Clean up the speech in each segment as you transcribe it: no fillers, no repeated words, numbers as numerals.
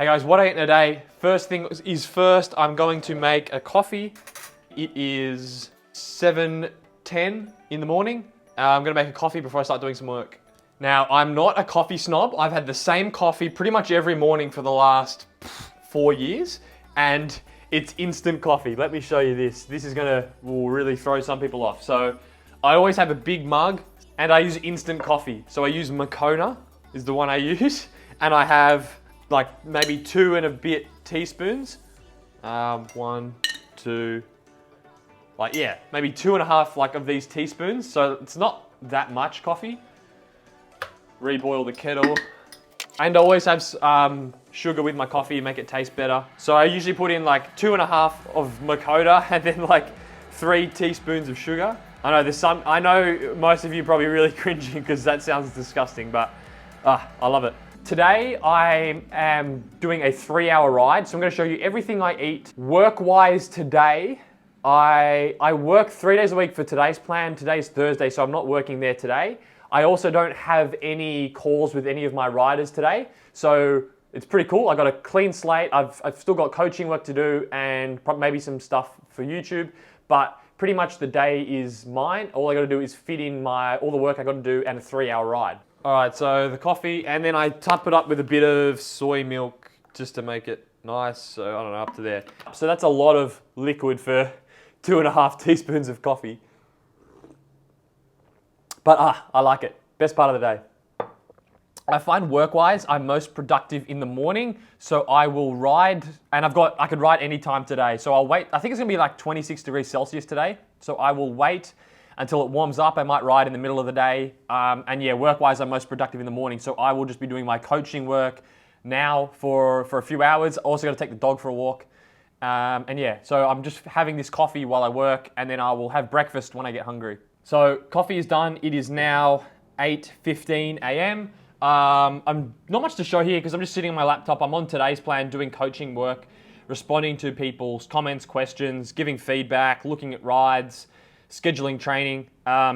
Hey guys, what I ate today? First thing is first, I'm going to make a coffee. It is 7:10 in the morning. I'm gonna make a coffee before I start doing some work. Now, I'm not a coffee snob. I've had the same coffee pretty much every morning for the last 4 years, and it's instant coffee. Let me show you this. This will really throw some people off. So, I always have a big mug, and I use instant coffee. So I use Moccona, is the one I use, and I have like maybe 2 and a bit teaspoons. 1, 2, maybe 2.5 like of these teaspoons. So it's not that much coffee. Reboil the kettle. And I always have sugar with my coffee to make it taste better. So I usually put in like 2.5 of Moccona and then like 3 teaspoons of sugar. I know most of you are probably really cringing because that sounds disgusting, but I love it. Today I am doing a 3-hour ride, so I'm going to show you everything I eat. Work-wise today, I work 3 days a week for today's plan. Today's Thursday, so I'm not working there today. I also don't have any calls with any of my riders today, so it's pretty cool. I got a clean slate. I've still got coaching work to do and maybe some stuff for YouTube, but pretty much the day is mine. All I got to do is fit in all the work I got to do and a 3-hour ride. All right, so the coffee, and then I top it up with a bit of soy milk just to make it nice. So I don't know, up to there. So that's a lot of liquid for 2.5 teaspoons of coffee. But I like it. Best part of the day. I find work-wise, I'm most productive in the morning. So I will ride, and I could ride any time today. So I'll wait. I think it's gonna be like 26 degrees Celsius today. So I will wait until it warms up. I might ride in the middle of the day. And yeah, work-wise, I'm most productive in the morning. So I will just be doing my coaching work now for a few hours. Also got to take the dog for a walk. And yeah, so I'm just having this coffee while I work, and then I will have breakfast when I get hungry. So coffee is done. It is now 8:15 a.m. I'm not much to show here because I'm just sitting on my laptop. I'm on today's plan doing coaching work, responding to people's comments, questions, giving feedback, looking at rides, scheduling training.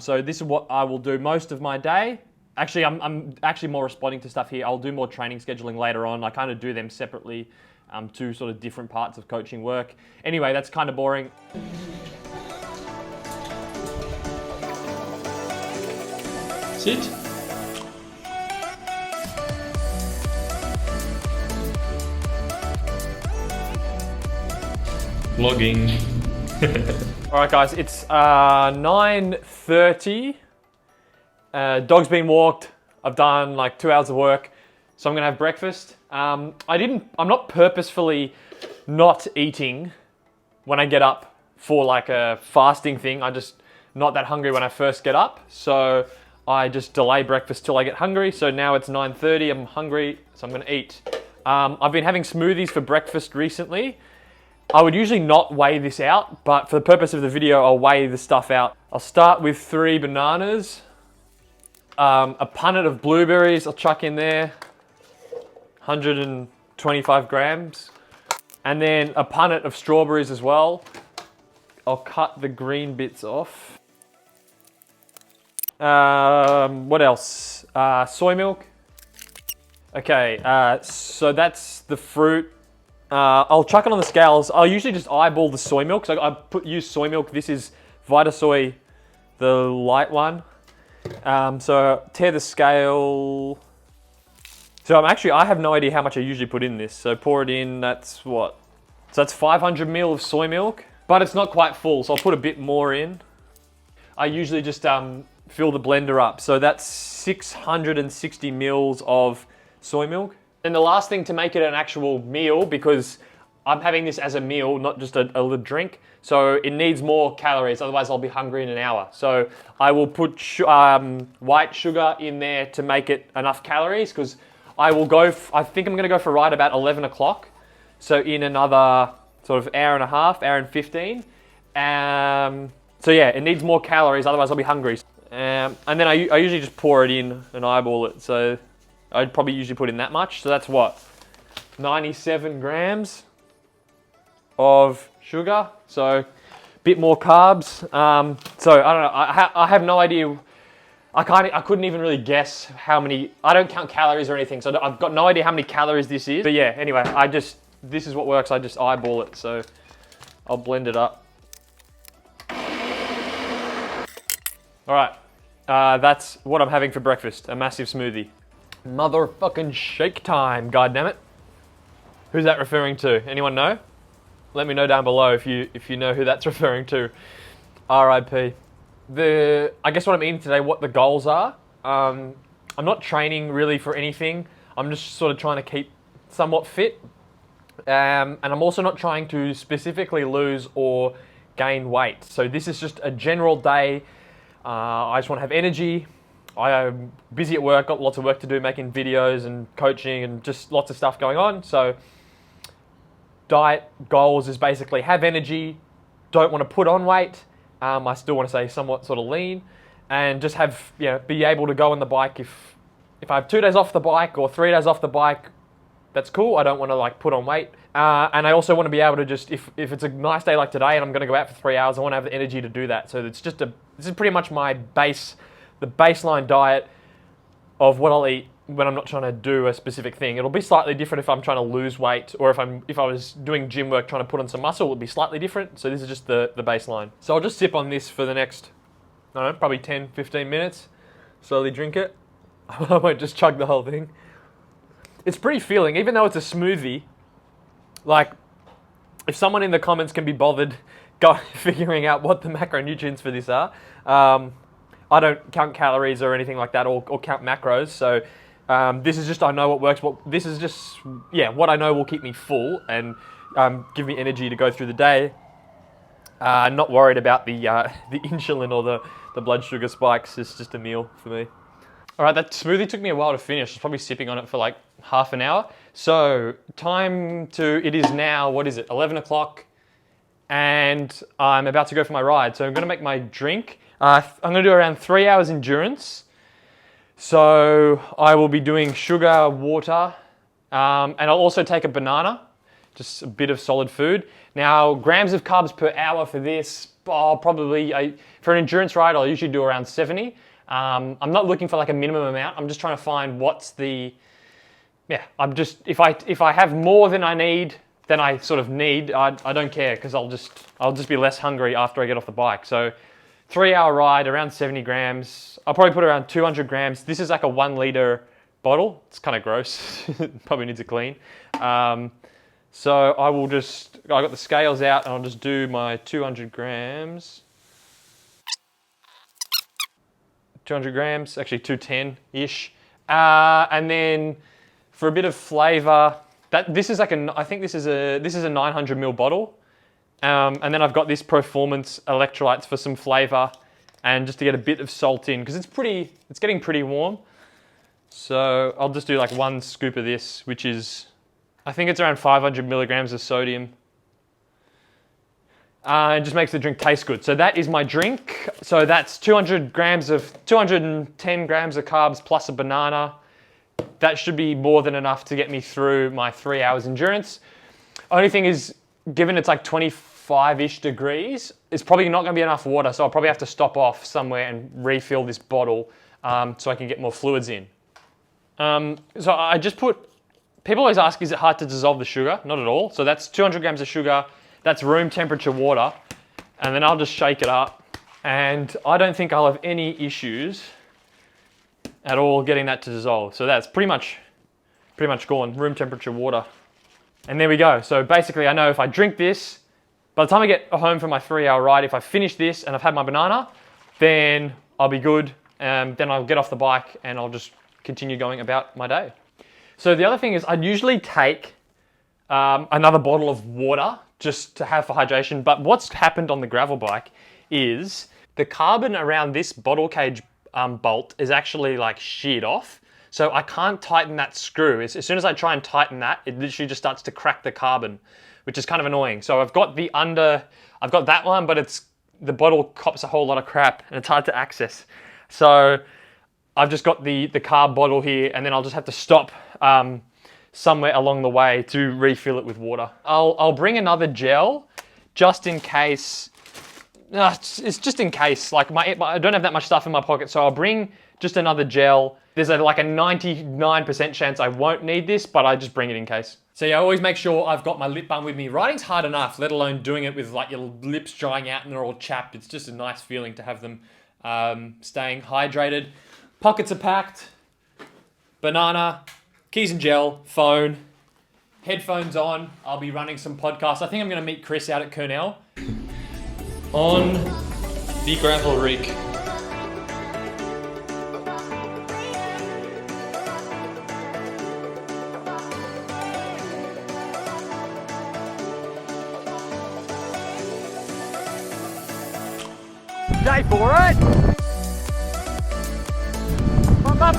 So this is what I will do most of my day. Actually, I'm actually more responding to stuff here. I'll do more training scheduling later on. I kind of do them separately, two sort of different parts of coaching work. Anyway, that's kind of boring. Sit. Vlogging. All right, guys, it's 9:30. Dog's been walked. I've done like 2 hours of work, so I'm gonna have breakfast. I'm not purposefully not eating when I get up for like a fasting thing. I'm just not that hungry when I first get up, so I just delay breakfast till I get hungry. So now it's 9:30. I'm hungry, so I'm gonna eat. I've been having smoothies for breakfast recently. I would usually not weigh this out, but for the purpose of the video, I'll weigh the stuff out. I'll start with 3 bananas, a punnet of blueberries I'll chuck in there, 125 grams, and then a punnet of strawberries as well. I'll cut the green bits off. What else? Soy milk. Okay, so that's the fruit. I'll chuck it on the scales. I'll usually just eyeball the soy milk. So use soy milk. This is Vitasoy, the light one. So tear the scale. So I have no idea how much I usually put in this. So pour it in, that's what? So that's 500 ml of soy milk, but it's not quite full. So I'll put a bit more in. I usually just fill the blender up. So that's 660 mils of soy milk. And the last thing to make it an actual meal, because I'm having this as a meal, not just a drink, so it needs more calories, otherwise I'll be hungry in an hour. So I will put white sugar in there to make it enough calories, because I think I'm gonna go for a ride about 11 o'clock. So in another sort of hour and a half, hour and 15. So yeah, it needs more calories, otherwise I'll be hungry. And then I usually just pour it in and eyeball it. So I'd probably usually put in that much. So that's what? 97 grams of sugar. So a bit more carbs. So I don't know. I have no idea. I couldn't even really guess how many, I don't count calories or anything, so I've got no idea how many calories this is. But yeah, anyway, this is what works, I just eyeball it, so I'll blend it up. All right, that's what I'm having for breakfast, a massive smoothie. Motherfucking shake time, goddammit. Who's that referring to? Anyone know? Let me know down below if you know who that's referring to. RIP. I guess what I'm eating today, what the goals are. I'm not training really for anything. I'm just sort of trying to keep somewhat fit. And I'm also not trying to specifically lose or gain weight. So this is just a general day. I just want to have energy. I am busy at work, got lots of work to do, making videos and coaching and just lots of stuff going on. So diet goals is basically have energy, don't want to put on weight. I still want to stay somewhat sort of lean and just have, be able to go on the bike. If I have 2 days off the bike or 3 days off the bike, that's cool. I don't want to like put on weight. And I also want to be able to just, if it's a nice day like today and I'm going to go out for 3 hours, I want to have the energy to do that. So this is pretty much the baseline diet of what I'll eat when I'm not trying to do a specific thing. It'll be slightly different if I'm trying to lose weight, or if I was doing gym work trying to put on some muscle, it would be slightly different. So this is just the baseline. So I'll just sip on this for the next, I don't know, probably 10, 15 minutes. Slowly drink it. I won't just chug the whole thing. It's pretty filling, even though it's a smoothie. Like, if someone in the comments can be bothered figuring out what the macronutrients for this are. I don't count calories or anything like that, or count macros. So this is just, I know what works. This is just, what I know will keep me full and give me energy to go through the day. Not worried about the insulin or the blood sugar spikes. It's just a meal for me. All right, that smoothie took me a while to finish. I was probably sipping on it for like half an hour. So it is now, what is it, 11 o'clock. And I'm about to go for my ride. So I'm gonna make my drink. I'm gonna do around 3 hours endurance. So I will be doing sugar, water, and I'll also take a banana, just a bit of solid food. Now, grams of carbs per hour for this, probably, for an endurance ride, I'll usually do around 70. I'm not looking for like a minimum amount. I'm just trying to find if I have more than I need, then I sort of need, I don't care, because I'll just be less hungry after I get off the bike. So 3 hour ride, around 70 grams. I'll probably put around 200 grams. This is like a 1 liter bottle. It's kind of gross. Probably needs a clean. So I got the scales out and I'll just do my 200 grams. 200 grams, actually 210-ish. And then for a bit of flavor, this is like I think this is a 900 ml bottle. And then I've got this Performance electrolytes for some flavor and just to get a bit of salt in, because it's getting pretty warm. So I'll just do like 1 scoop of this, which is, I think it's around 500 milligrams of sodium. It just makes the drink taste good. So that is my drink. So that's 210 grams of carbs plus a banana. That should be more than enough to get me through my 3 hours endurance. Only thing is, given it's like 25-ish degrees, it's probably not gonna be enough water, so I'll probably have to stop off somewhere and refill this bottle so I can get more fluids in. So I just people always ask, is it hard to dissolve the sugar? Not at all. So that's 200 grams of sugar, that's room temperature water, and then I'll just shake it up. And I don't think I'll have any issues at all getting that to dissolve. So that's pretty much gone, room temperature water. And there we go. So basically I know if I drink this, by the time I get home from my 3 hour ride, if I finish this and I've had my banana, then I'll be good. Then I'll get off the bike and I'll just continue going about my day. So the other thing is I'd usually take another bottle of water just to have for hydration. But what's happened on the gravel bike is the carbon around this bottle cage bolt is actually like sheared off. So I can't tighten that screw. As soon as I try and tighten that, it literally just starts to crack the carbon, which is kind of annoying. So I've got that one, but the bottle cops a whole lot of crap and it's hard to access. So I've just got the carb bottle here, and then I'll just have to stop somewhere along the way to refill it with water. I'll bring another gel just in case It's just in case. Like I don't have that much stuff in my pocket, so I'll bring just another gel. There's like a 99% chance I won't need this, but I just bring it in case. So yeah, I always make sure I've got my lip balm with me. Writing's hard enough, let alone doing it with like your lips drying out and they're all chapped. It's just a nice feeling to have them staying hydrated. Pockets are packed. Banana, keys and gel, phone, headphones on. I'll be running some podcasts. I think I'm going to meet Chris out at Kernel. On the gravel rig. Day for it! Pump up!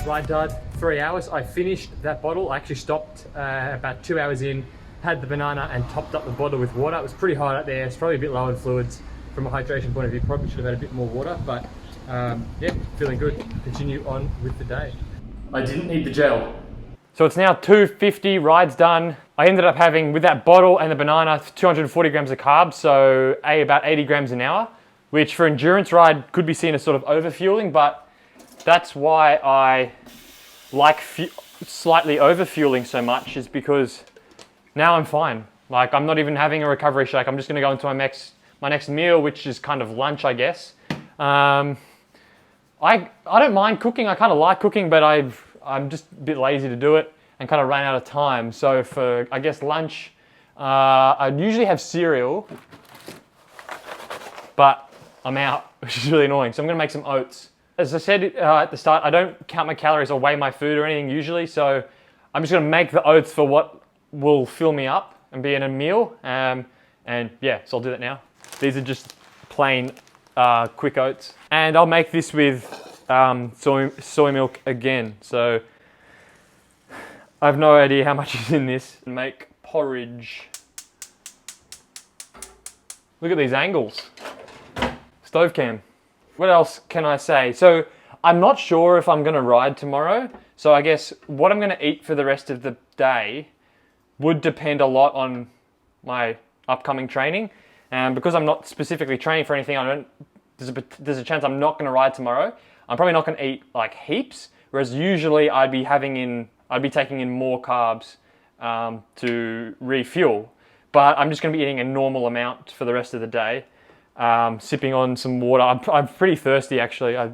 Ride done, 3 hours. I finished that bottle. I actually stopped about 2 hours in, had the banana and topped up the bottle with water. It was pretty hot out there. It's probably a bit low in fluids from a hydration point of view. Probably should have had a bit more water, but yeah, feeling good. Continue on with the day. I didn't need the gel. So it's now 2:50, ride's done. I ended up having, with that bottle and the banana, 240 grams of carbs, so about 80 grams an hour, which for endurance ride could be seen as sort of overfueling, but that's why I like slightly overfueling so much, is because now I'm fine. Like, I'm not even having a recovery shake. I'm just gonna go into my next meal, which is kind of lunch, I guess. I don't mind cooking. I kind of like cooking, but I'm just a bit lazy to do it and kind of ran out of time. So for, I guess, lunch, I'd usually have cereal, but I'm out, which is really annoying. So I'm gonna make some oats. As I said at the start, I don't count my calories or weigh my food or anything usually, so I'm just gonna make the oats for what will fill me up and be in a meal. And yeah, so I'll do that now. These are just plain quick oats. And I'll make this with soy milk again. So I have no idea how much is in this. Make porridge. Look at these angles. Stove cam. What else can I say? So I'm not sure if I'm gonna ride tomorrow. So I guess what I'm gonna eat for the rest of the day would depend a lot on my upcoming training. And because I'm not specifically training for anything, there's a chance I'm not gonna ride tomorrow. I'm probably not gonna eat like heaps, whereas usually I'd be taking in more carbs to refuel. But I'm just gonna be eating a normal amount for the rest of the day. Sipping on some water. I'm pretty thirsty actually. I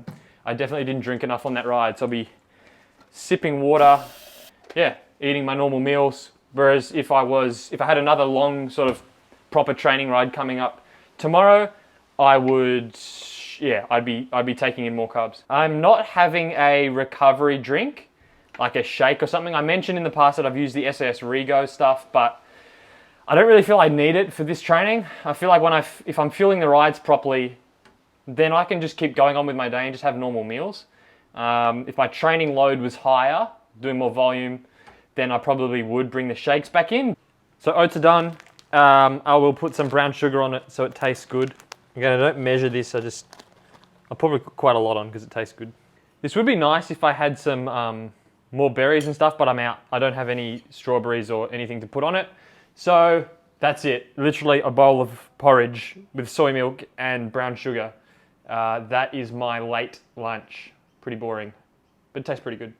definitely didn't drink enough on that ride, so I'll be sipping water, yeah, eating my normal meals. Whereas if I had another long sort of proper training ride coming up tomorrow, I'd be taking in more carbs. I'm not having a recovery drink, like a shake or something. I mentioned in the past that I've used the SAS Rego stuff, but I don't really feel I need it for this training. I feel like if I'm fueling the rides properly, then I can just keep going on with my day and just have normal meals. If my training load was higher, doing more volume, then I probably would bring the shakes back in. So oats are done. I will put some brown sugar on it so it tastes good. Again, I don't measure this, I'll probably put quite a lot on because it tastes good. This would be nice if I had some more berries and stuff, but I'm out. I don't have any strawberries or anything to put on it. So that's it. Literally a bowl of porridge with soy milk and brown sugar. That is my late lunch. Pretty boring, but it tastes pretty good.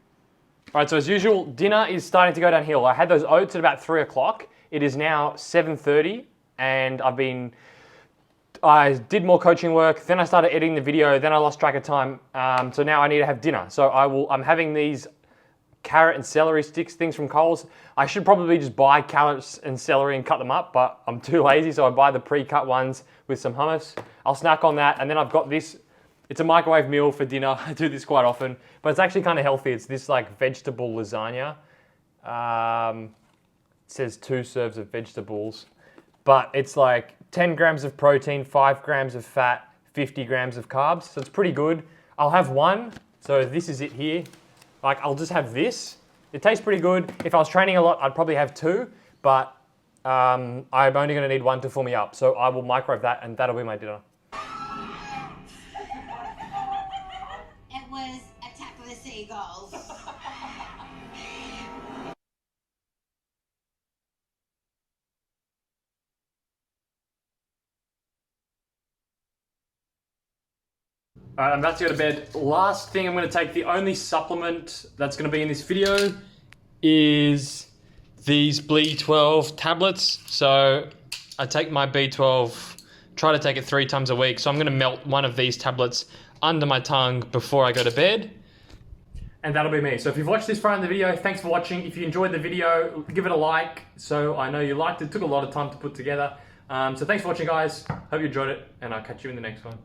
All right, so as usual, dinner is starting to go downhill. I had those oats at about 3 o'clock. It is now 7:30 and I did more coaching work, then I started editing the video, then I lost track of time. So now I need to have dinner. So I'm having these carrot and celery sticks things from Coles. I should probably just buy carrots and celery and cut them up, but I'm too lazy, so I buy the pre-cut ones with some hummus. I'll snack on that, and then I've got this. It's a microwave meal for dinner. I do this quite often, but it's actually kind of healthy. It's this like vegetable lasagna. It says 2 serves of vegetables, but it's like 10 grams of protein, 5 grams of fat, 50 grams of carbs. So it's pretty good. I'll have one. So this is it here. Like, I'll just have this. It tastes pretty good. If I was training a lot, I'd probably have 2, but I'm only gonna need 1 to fill me up. So I will microwave that and that'll be my dinner. It was Attack of the Seagulls. Alright, I'm about to go to bed. Last thing I'm going to take, the only supplement that's going to be in this video is these B12 tablets. So I take my B12, try to take it 3 times a week. So I'm going to melt one of these tablets under my tongue before I go to bed. And that'll be me. So if you've watched this far in the video, thanks for watching. If you enjoyed the video, give it a like so I know you liked it. It took a lot of time to put together. So thanks for watching, guys. Hope you enjoyed it, and I'll catch you in the next one.